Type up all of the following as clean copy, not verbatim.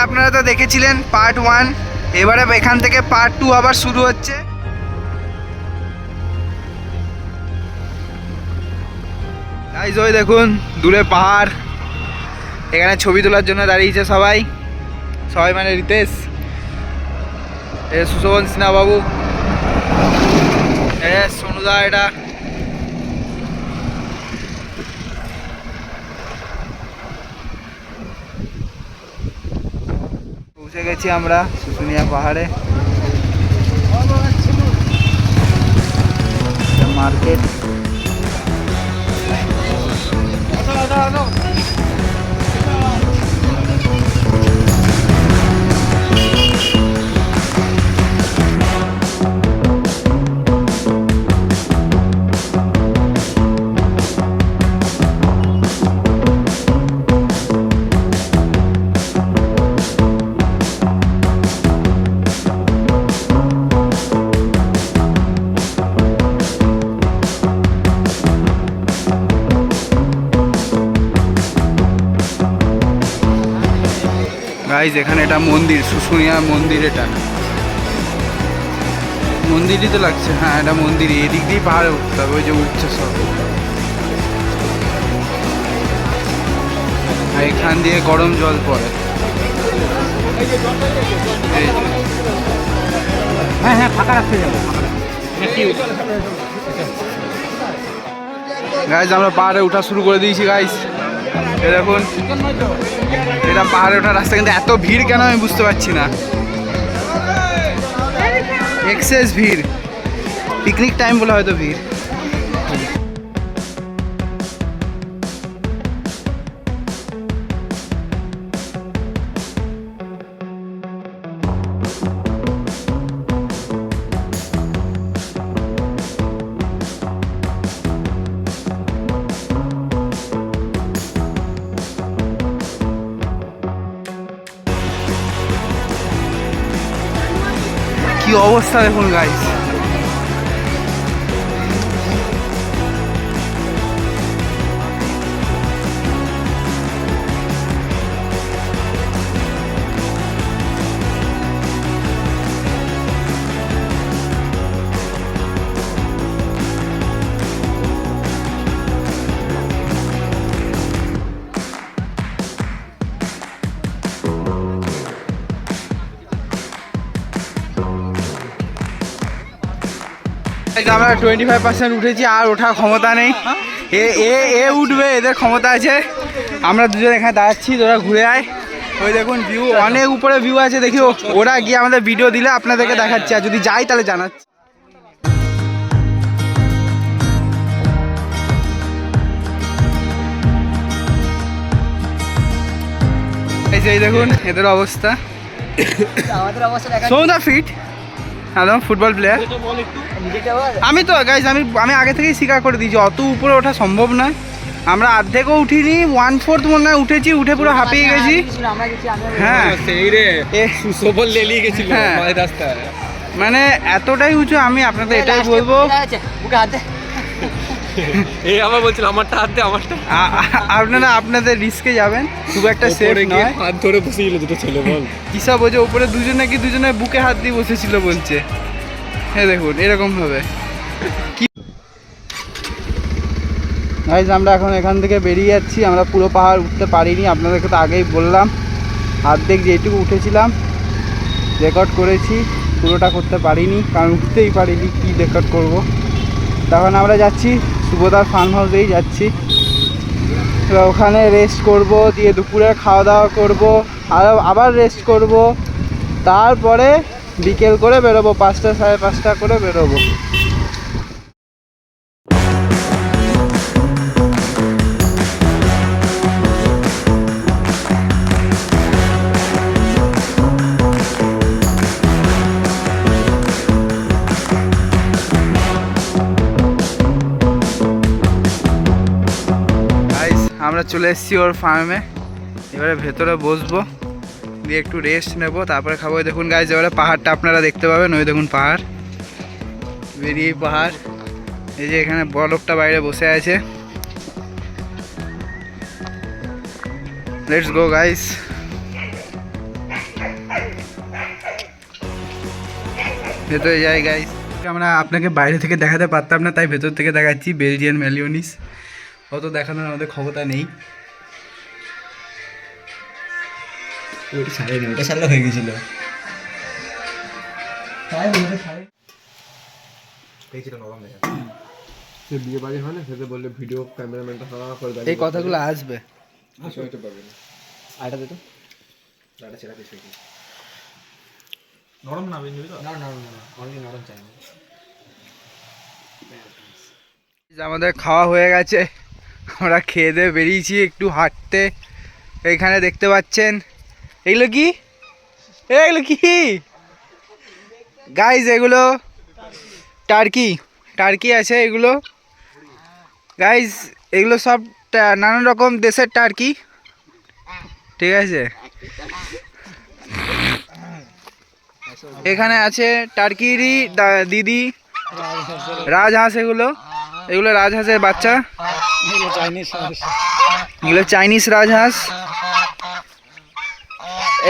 আপনারা তো দেখেছিলেন পার্ট 1, এবারে এখান থেকে পার্ট 2 আবার শুরু হচ্ছে। গাইস ওই দেখুন দূরে পাহাড়, এখানে ছবি তোলার জন্য দাঁড়িয়েছে সবাই মানে রিতেশ, সুশোভন সিনহা বাবু, সোনুদা, এটা পৌঁছে গেছি আমরা শুশুনিয়া পাহাড়ে। মার্কেট গাইজ, এখানে এটা মন্দির, শুশুনিয়া মন্দির, এটা মন্দিরই তো লাগছে। হ্যাঁ এটা মন্দিরই, এদিক দিয়ে পাহাড়ে উঠতে হবে, ওই যে উঠছে সব, আর এখান দিয়ে গরম জল পড়ে। হ্যাঁ হ্যাঁ ফাঁকা রাখতে যাবো। গাইজ আমরা পাহাড়ে উঠা শুরু করে দিয়েছি গাইজ। দেখুন এটা পাহাড়ে ওঠার রাস্তা, কিন্তু এত ভিড় কেন আমি বুঝতে পারছি না, এক্সেস ভিড়, পিকনিক টাইম বলে হয়তো ভিড়। কি অবস্থা দেখুন গাইস, আমরা 25% উঠেছি, আর ওঠার ক্ষমতা নেই। এ উঠবে, এদের ক্ষমতা আছে। আমরা দুজন এখানে দাঁড়াচ্ছি, তোরা ঘুরে আয়। ওই দেখুন ভিউ, অনেক উপরে ভিউ আছে, দেখি ওরা গিয়ে আমাদের ভিডিও দিলে আপনাদেরকে দেখাচ্ছি, আর যদি যাই তাহলে জানাচ্ছি। এই দেখুন এদের অবস্থা, সৌদা ফিট একদম ফুটবল প্লেয়ার। আমি তো গাইজ আমি আগে থেকেই স্বীকার করে দিয়েছি, অত উপরে ওঠা সম্ভব নয়। আমরা অর্ধেকও উঠিনি, 1/4 মনে হয় উঠেছি, উঠে পুরো হাঁপিয়ে গেছি। হ্যাঁ মানে এতটাই উঁচু, আমি আপনাদের এটাই বলবো, আপনারা আপনাদের রিস্কে যাবেন, খুব একটা সেফ নয়। হাত ধরে বসেছিল দুটো ছেলে, বল কিসব বোঝে, উপরে দুজনে বুকে হাত দিয়ে বসেছিল বলছে। হ্যাঁ দেখুন এরকম ভাবে কি। গাইজ আমরা এখন এখান থেকে বেরিয়ে যাচ্ছি, আমরা পুরো পাহাড় উঠতে পারিনি, আপনাদেরকে তো আগেই বললাম। অর্ধেক যেটুকু উঠেছিলাম রেকর্ড করেছি, পুরোটা করতে পারিনি, কারণ উঠতেই পারিনি, কি রেকর্ড করব। তখন আমরা যাচ্ছি সুভদার ফার্ম হাউসেই যাচ্ছি, ওখানে রেস্ট করব, দিয়ে দুপুরে খাওয়া দাওয়া করব, আবার রেস্ট করব, তারপরে বিকেল করে বেরোবো, 5টা 5:30 করে বেরোবো। আমরা চলে এসেছি ওর ফার্মে, এবারে ভেতরে বসবো, দিয়ে একটু রেস্ট নেব, তারপরে খাবো। দেখুন গাইজ এবারে পাহাড়টা আপনারা দেখতে পাবেন, ওই দেখুন পাহাড়, বেরিয়ে পাহাড়, এই যে এখানে বলকটা বাইরে বসে আছে। Let's go guys. ভেতরে যাই গাইস। আমরা আপনাকে বাইরে থেকে দেখাতে পারতাম না, তাই ভেতর থেকে দেখাচ্ছি। বেলজিয়ান ম্যালিওনিস অত দেখানোর আমাদের ক্ষমতা নেই। ওটা সারলে হয়ে গেছিল। বিয়ে বাড়ি হয় না, সেটা বললে ভিডিও ক্যামেরাম্যানটা হাওয়া করে এই কথাগুলো আসবে। আটা দে তো, আটা ছেড়া কিছু কি নরম না বিন্দু তো, না অনলি নরম চাই না। আমাদের খাওয়া হয়ে গেছে, আমরা খেয়ে দিয়ে বেরিয়েছি একটু হাঁটতে। এইখানে দেখতে পাচ্ছেন এগুলো কি, এগুলো কি গাইজ? এগুলো টার্কি আছে এগুলো গাইজ। এগুলো সব নানান রকম দেশের টার্কি, ঠিক আছে। এখানে আছে টার্কিরই দিদি রাজহাঁস। এগুলো রাজহাঁসের বাচ্চা, এগুলো চাইনিজ রাজহাঁস।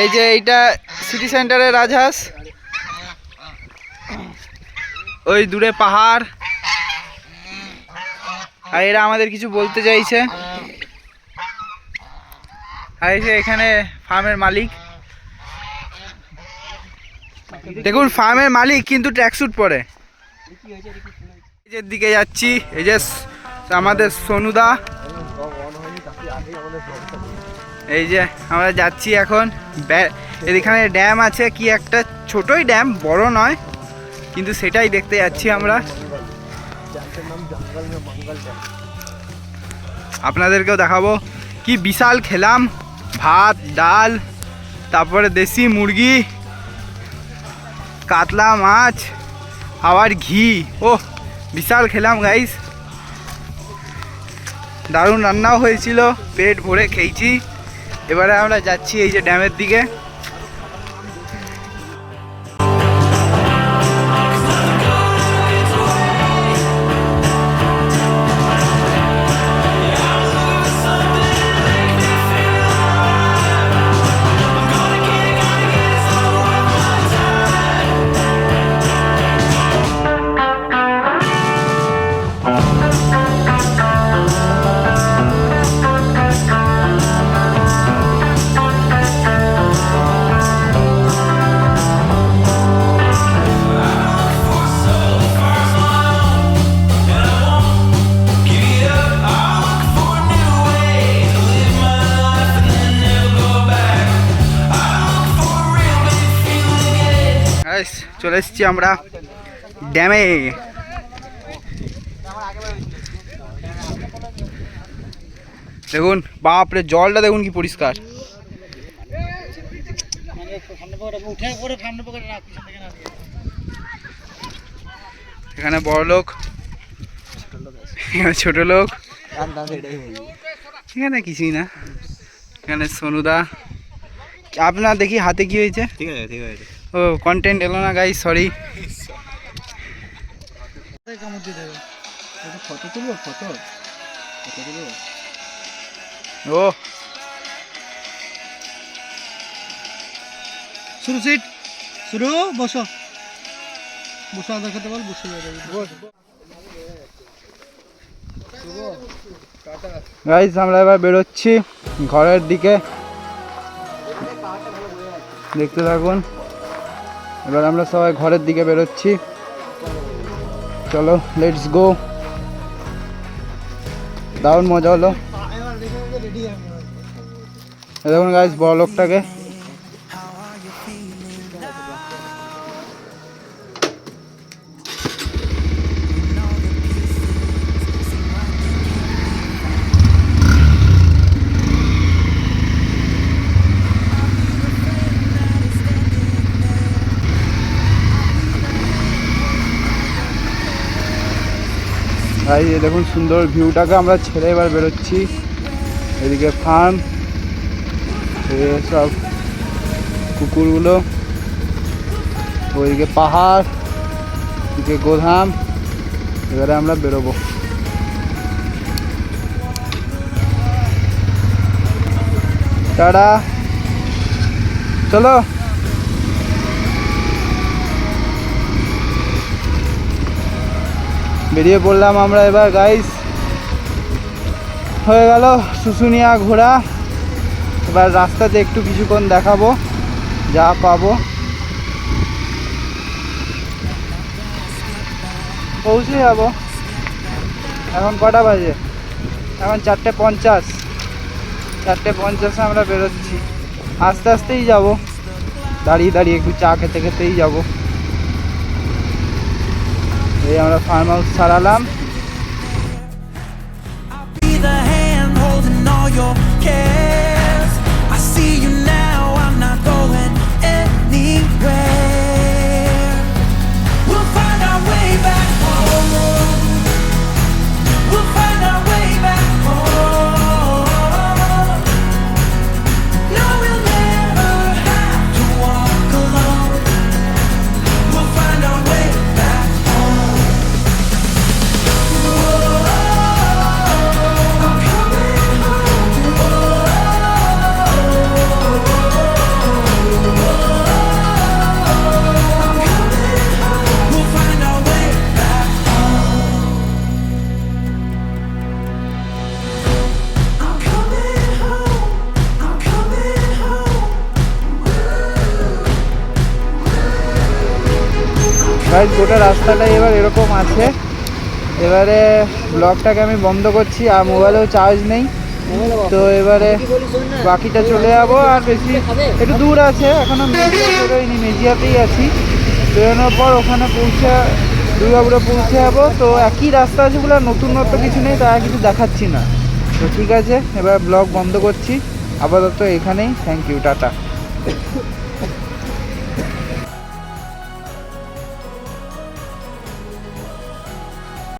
এই যে এইটা সিটি সেন্টারের রাজহাঁস। ওই দূরে পাহাড়, আর এরা আমাদের কিছু বলতে চাইছে। আর এই যে এখানে ফার্মের মালিক, দেখুন ফার্মের মালিক কিন্তু ট্র্যাকস্যুট পরে। এই দিকে যাচ্ছি, এই যে আমাদের সোনুদা। এই যে আমরা যাচ্ছি এখন। এখানে ড্যাম আছে, কি একটা ছোটই ড্যাম, বড় নয়, কিন্তু সেটাই দেখতে যাচ্ছি আমরা। আপনাদেরকেও দেখাবো। কি বিশাল খেলাম, ভাত ডাল, তারপরে দেশি মুরগি, কাতলা মাছ, আবার ঘি। ও বিশাল খেলাম গাইস, দারুণ রান্নাও হয়েছিল, পেট ভরে খেয়েছি। এবারে আমরা যাচ্ছি এই যে ড্যামের দিকে। চলে এসেছি আমরা ড্যামে। দেখুন বাপরে, জলটা দেখুন কি পরিষ্কার। এখানে বড় লোক, এখানে ছোট লোক, এখানে কিছুই না। এখানে সোনুদা। আপনার দেখি হাতে কি হয়েছে? ঠিক আছে ঠিক আছে। ও কন্টেন্ট এলো না গাইস, সরি। ফটো তুলবো, ফটো তুলবো। ও শুরু সিট শুরু, বসো বসো, আদা খেতে বল, বসে যাবে। গাইস আমরা এবার বেরোচ্ছি ঘরের দিকে, দেখতে থাকুন। এবার আমরা সবাই ঘরের দিকে বেরোচ্ছি, চলো লেটস গো। দারুণ মজা হলো। দেখুন গাইস বড় লোকটাকে। এই যে দেখুন সুন্দর ভিউটাকে আমরা ছেড়ে এবার বেরোচ্ছি। এদিকে ফার্ম, সব কুকুরগুলো, ওইদিকে পাহাড়, এদিকে গোধাম। এবারে আমরা বেরোবো। টাটা, চলো। বেরিয়ে পড়লাম আমরা এবার গাইস। হয়ে গেল শুশুনিয়া ঘোরা। এবার রাস্তাতে একটু কিছুক্ষণ দেখাবো যা পাবো। পৌঁছে যাবো। এখন কটা বাজে? এখন 4:50। 4:50 আমরা বেরোচ্ছি। আস্তে আস্তেই যাব, দাঁড়িয়ে দাঁড়িয়ে একটু চা খেতে খেতেই যাব। এই আমরা ফার্ম হাউস ছাড়ালাম। Be the hand holding all your cares. I see you now, I'm not going anywhere. We'll find our way back home. We'll find our way back home. No, we'll never have to walk alone. We'll find our way back home. I'm coming home. We'll find our way back home. I'm coming home. I'm coming home. Guys গোটা রাস্তাটা এবার এরকম আছে। এবারে ব্লগটাকে আমি বন্ধ করছি, আর মোবাইলেও charge নেই। তো এবারে বাকিটা চলে যাবো। আর বেশি একটু দূর আছে, এখনো মেজিয়া বেরোয়নি, মেজিয়াতেই আছি। বেরোনোর পর ওখানে পৌঁছে দুর্গাপুরে পৌঁছে যাবো। তো একই রাস্তা আছে বলে আর নতুনত্ব কিছু নেই, তাই আর কিছু দেখাচ্ছি না। তো ঠিক আছে, এবার ব্লগ বন্ধ করছি আপাতত এখানেই। Thank you, tata.